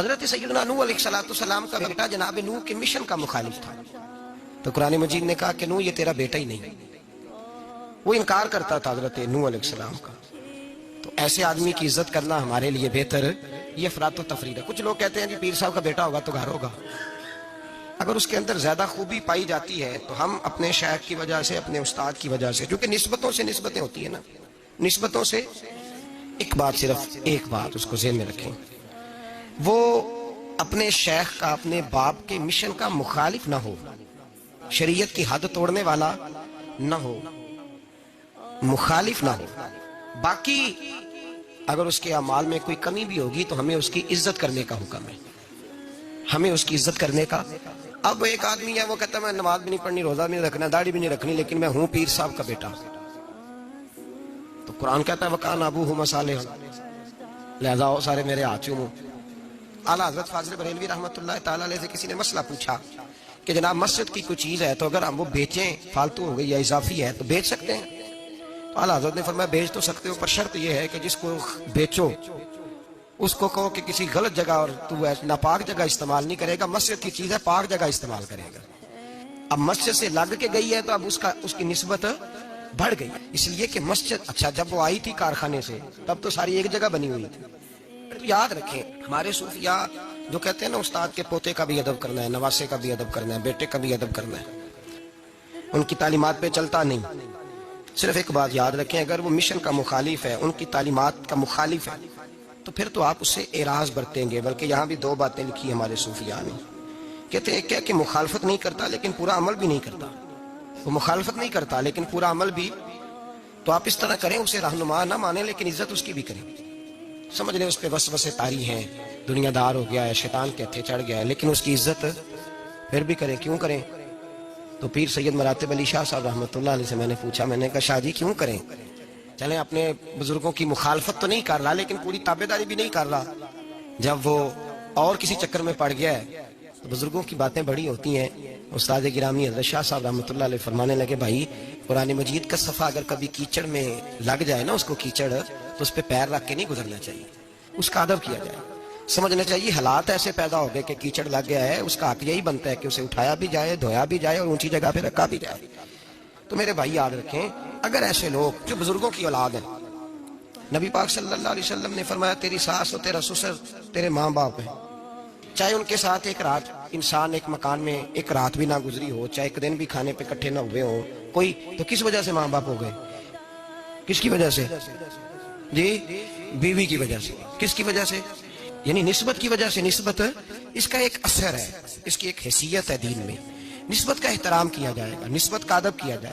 حضرت سیدنا نوح علیہ السلام کا بیٹا جناب نوح کے مشن کا مخالف تھا، تو قرآن مجید نے کہا کہ نوح یہ تیرا بیٹا ہی نہیں، وہ انکار کرتا تھا حضرت نوح علیہ السلام کا۔ تو ایسے آدمی کی عزت کرنا ہمارے لیے بہتر، یہ افراط و تفریط ہے۔ کچھ لوگ کہتے ہیں جی پیر صاحب کا بیٹا ہوگا تو گھر ہوگا، اگر اس کے اندر زیادہ خوبی پائی جاتی ہے تو ہم اپنے شیخ کی وجہ سے، اپنے استاد کی وجہ سے، کیونکہ نسبتوں سے نسبتیں ہوتی ہیں نا، نسبتوں سے صرف ایک بات اس کو ذہن میں رکھیں، وہ اپنے شیخ کا، اپنے باپ کے مشن کا مخالف نہ ہو، شریعت کی حد توڑنے والا نہ ہو، مخالف نہ ہو۔ باقی اگر اس کے اعمال میں کوئی کمی بھی ہوگی تو ہمیں اس کی عزت کرنے کا حکم ہے، ہمیں اس کی عزت کرنے کا۔ اب ایک آدمی ہے وہ کہتا ہے میں نماز بھی نہیں پڑھنی، روزہ بھی نہیں رکھنا، داڑھی بھی نہیں رکھنی، لیکن میں ہوں پیر صاحب کا بیٹا، تو قرآن کہتا ہے وَكَانَ أَبُوهُمَا صَالِحًا، لہذا وہ سارے میرے ہاتھ چومو۔ اعلیٰ حضرت فاضل بریلوی رحمۃ اللہ تعالیٰ علیہ سے کسی نے مسئلہ پوچھا کہ جناب مسجد کی کوئی چیز ہے تو اگر ہم وہ بیچیں، فالتو ہو گئی یا اضافی ہے تو بیچ سکتے ہیں؟ تو اعلیٰ حضرت نے فرمایا بیچ تو سکتے ہو، پر شرط یہ ہے کہ جس کو بیچو اس کو کہو کہ کسی غلط جگہ اور تو ناپاک جگہ استعمال نہیں کرے گا، مسجد کی چیز ہے پاک جگہ استعمال کرے گا۔ اب مسجد سے لگ کے گئی ہے تو اب اس کی نسبت بڑھ گئی، اس لیے کہ مسجد، اچھا جب وہ آئی تھی کارخانے سے تب تو ساری ایک جگہ بنی ہوئی تھی۔ تو یاد رکھیں ہمارے صوفیاء جو کہتے ہیں نا استاد کے پوتے کا بھی ادب کرنا ہے، نواسے کا بھی ادب کرنا ہے، بیٹے کا بھی ادب کرنا ہے، ان کی تعلیمات پہ چلتا نہیں۔ صرف ایک بات یاد رکھیں، اگر وہ مشن کا مخالف ہے، ان کی تعلیمات کا مخالف ہے، تو پھر تو آپ اس سے اعراض برتیں گے۔ بلکہ یہاں بھی دو باتیں لکھی ہمارے صوفیاء نے، کہتے ہیں کہ مخالفت نہیں کرتا لیکن پورا عمل بھی نہیں کرتا، وہ مخالفت نہیں کرتا لیکن پورا عمل بھی، تو آپ اس طرح کریں اسے رہنما نہ مانیں لیکن عزت اس کی بھی کریں، سمجھ لیں اس پہ وسوسے طاری ہیں، دنیا دار ہو گیا ہے، شیطان کے ہتھے چڑھ گیا ہے، لیکن اس کی عزت پھر بھی کریں۔ کیوں کریں؟ تو پیر سید مراتب علی شاہ صاحب رحمۃ اللہ علیہ سے میں نے پوچھا، میں نے کہا شاہ جی کیوں کریں؟ چلیں اپنے بزرگوں کی مخالفت تو نہیں کر رہا لیکن پوری تابع داری بھی نہیں کر رہا، جب وہ اور کسی چکر میں پڑ گیا ہے تو بزرگوں کی باتیں بڑی ہوتی ہیں۔ استاد گرامی حضرت شاہ صاحب رحمۃ اللہ علیہ فرمانے لگے بھائی قرآن مجید کا صفحہ اگر کبھی کیچڑ میں لگ جائے نا، اس کو کیچڑ، تو اس پہ پیر رکھ کے نہیں گزرنا چاہیے، اس کا ادب کیا جائے، سمجھنا چاہیے حالات ایسے پیدا ہو گئے کہ کیچڑ لگ گیا ہے، اس کا حق یہی بنتا ہے کہ اسے اٹھایا بھی جائے، دھویا بھی جائے اور اونچی جگہ پہ رکھا بھی جائے۔ تو میرے بھائی یاد رکھیں، اگر ایسے لوگ جو بزرگوں کی اولاد ہیں، نبی پاک صلی اللہ علیہ وسلم نے فرمایا تیری ساس اور تیرا سسر تیرے ماں باپ ہیں، چاہے ان کے ساتھ ایک رات انسان ایک مکان میں ایک رات بھی نہ گزری ہو، چاہے ایک دن بھی کھانے پہ اکٹھے نہ ہوئے ہوں کوئی، تو کس وجہ سے ماں باپ ہو گئے؟ کس کی وجہ سے؟ جی بیوی کی وجہ سے۔ کس کی وجہ سے؟ یعنی نسبت کی وجہ سے۔ نسبت اس کا ایک اثر ہے، اس کی ایک حیثیت ہے دین میں، نسبت کا احترام کیا جائے گا، نسبت کا ادب کیا جائے گا۔